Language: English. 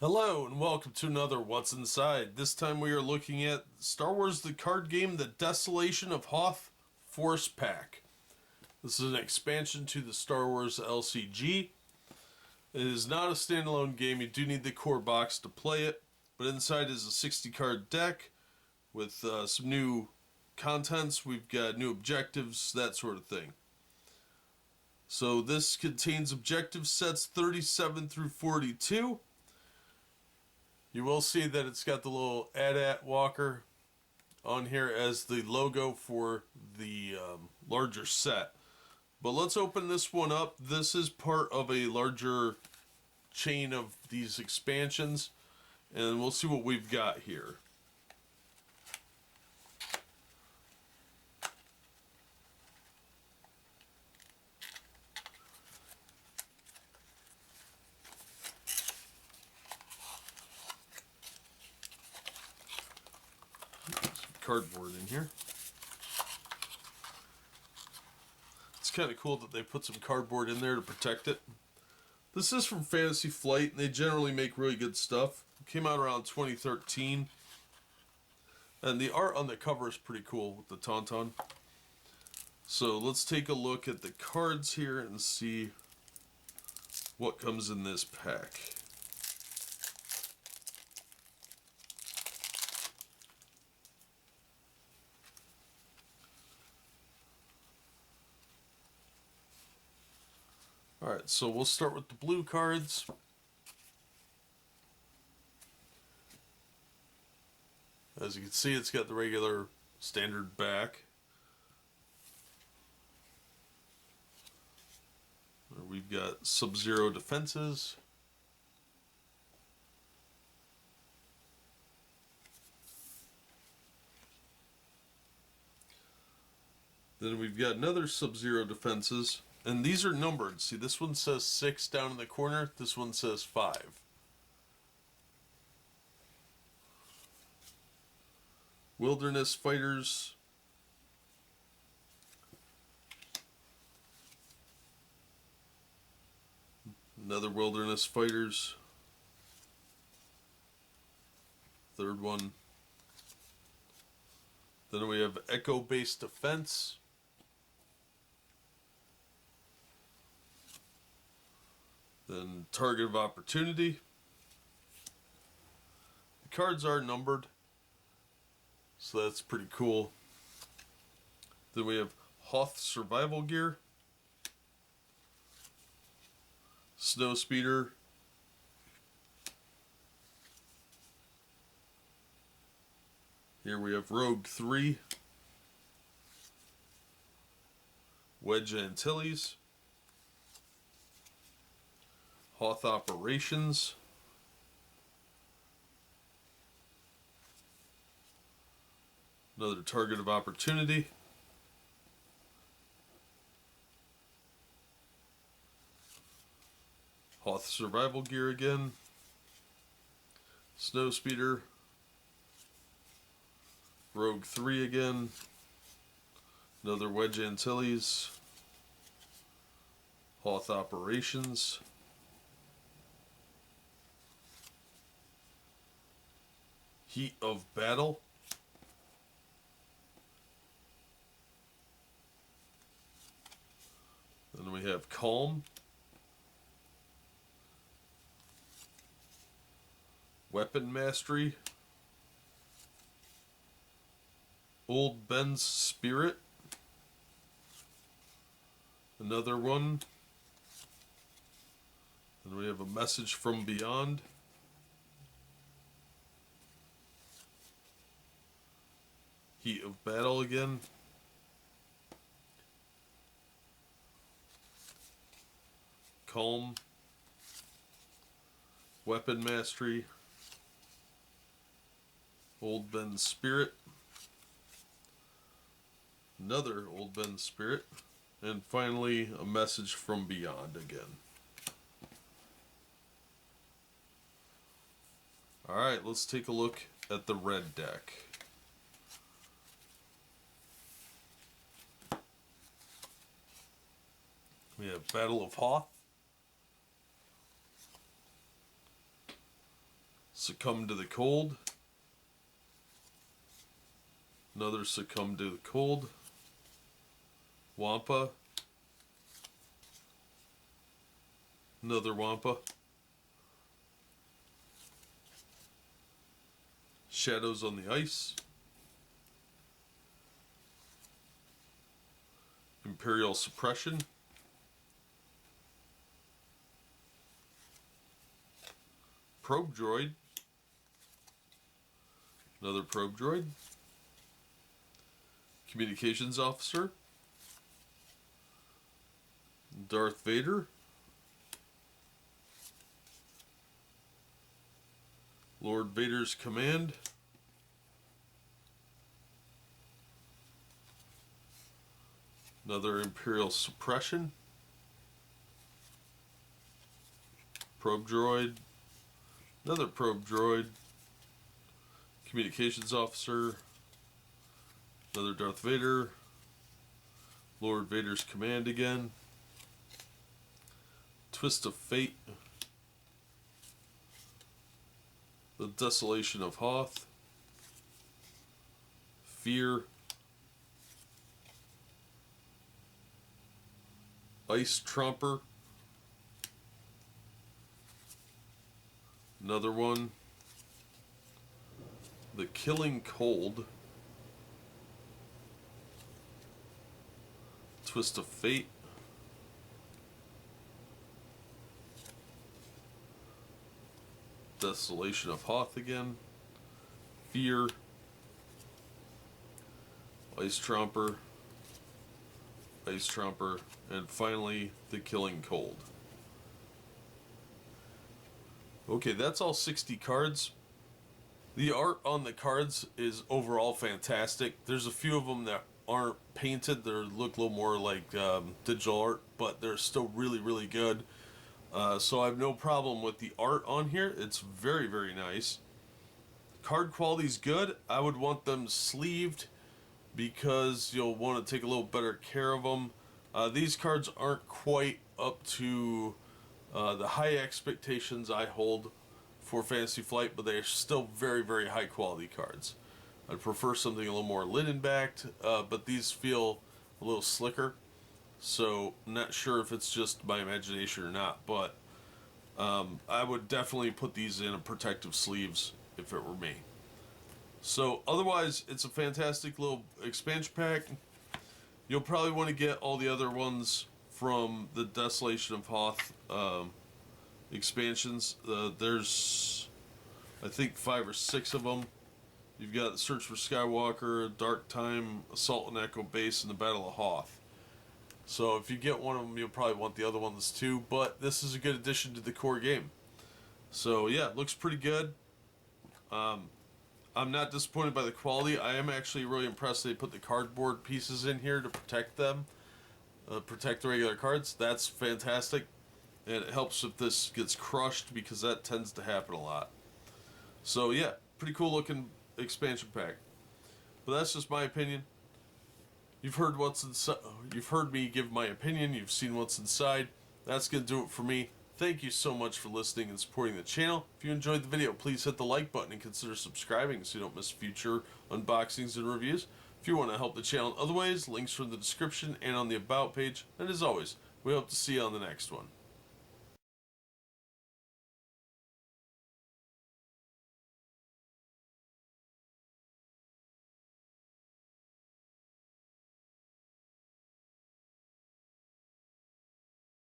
Hello and welcome to another What's Inside. This time we are looking at Star Wars the card game, the Desolation of Hoth Force Pack. This is an expansion to the Star Wars LCG. It is not a standalone game. You do need the core box to play it, but inside is a 60 card deck with some new contents. We've got new objectives, that sort of thing. So this contains objective sets 37 through 42. You will see that it's got the little AT-AT walker on here as the logo for the larger set. But let's open this one up. This is part of a larger chain of these expansions, and we'll see what we've got here. Cardboard in here. It's kind of cool that they put some cardboard in there to protect it. This is from Fantasy Flight, and they generally make really good stuff. It came out around 2013. And the art on the cover is pretty cool with the Tauntaun. So let's take a look at the cards here and see what comes in this pack. Alright, so we'll start with the blue cards. As you can see, it's got the regular standard back. We've got Sub-Zero defenses. Then we've got another Sub-Zero defenses. And these are numbered. See, this one says 6 down in the corner. This one says 5. Wilderness Fighters. Another Wilderness Fighters. Third one. Then we have Echo-Based Defense. Then Target of Opportunity. The cards are numbered, so that's pretty cool. Then we have Hoth Survival Gear, Snowspeeder, here we have Rogue 3, Wedge Antilles, Hoth Operations, another Target of Opportunity, Hoth Survival Gear again, Snowspeeder, Rogue 3 again, another Wedge Antilles, Hoth Operations, Heat of Battle, then we have Calm, Weapon Mastery, Old Ben's Spirit, another one, then we have a Message from Beyond, Heat of Battle again, Calm, Weapon Mastery, Old Ben's Spirit, another Old Ben's Spirit, and finally a Message from Beyond again. Alright, let's take a look at the red deck. We have Battle of Hoth, Succumb to the Cold. Another Succumb to the Cold. Wampa. Another Wampa. Shadows on the Ice. Imperial Suppression. Probe Droid. Another Probe Droid. Communications Officer. Darth Vader. Lord Vader's Command. Another Imperial Suppression. Probe Droid. Another Probe Droid. Communications Officer. Another Darth Vader. Lord Vader's Command again. Twist of Fate. The Desolation of Hoth. Fear. Ice Tromper. Another one. The Killing Cold. Twist of Fate. Desolation of Hoth again. Fear. Ice Tromper. Ice Tromper. And finally, the Killing Cold. Okay, that's all 60 cards. The art on the cards is overall fantastic. There's a few of them that aren't painted. They look a little more like digital art, but they're still really, really good. So I have no problem with the art on here. It's very, very nice. Card quality's good. I would want them sleeved because you'll want to take a little better care of them. These cards aren't quite up to the high expectations I hold for Fantasy Flight, but they are still very, very high quality cards. I'd prefer something a little more linen backed, but these feel a little slicker. So I'm not sure if it's just my imagination or not, but I would definitely put these in a protective sleeves if it were me. So otherwise, it's a fantastic little expansion pack. You'll probably want to get all the other ones from the Desolation of Hoth expansions. There's, I think, 5 or 6 of them. You've got Search for Skywalker, Dark Time, Assault on Echo Base, and the Battle of Hoth. So if you get one of them, you'll probably want the other ones too, but this is a good addition to the core game. So yeah, it looks pretty good. I'm not disappointed by the quality. I am actually really impressed they put the cardboard pieces in here to protect them, protect the regular cards. That's fantastic, and it helps if this gets crushed because that tends to happen a lot. So yeah, pretty cool looking expansion pack. But that's just my opinion. You've heard what's inside. You've heard me give my opinion. You've seen what's inside. That's going to do it for me. Thank you so much for listening and supporting the channel. If you enjoyed the video, please hit the like button and consider subscribing so you don't miss future unboxings and reviews. If you want to help the channel in other ways, links are in the description and on the About page. And as always, we hope to see you on the next one.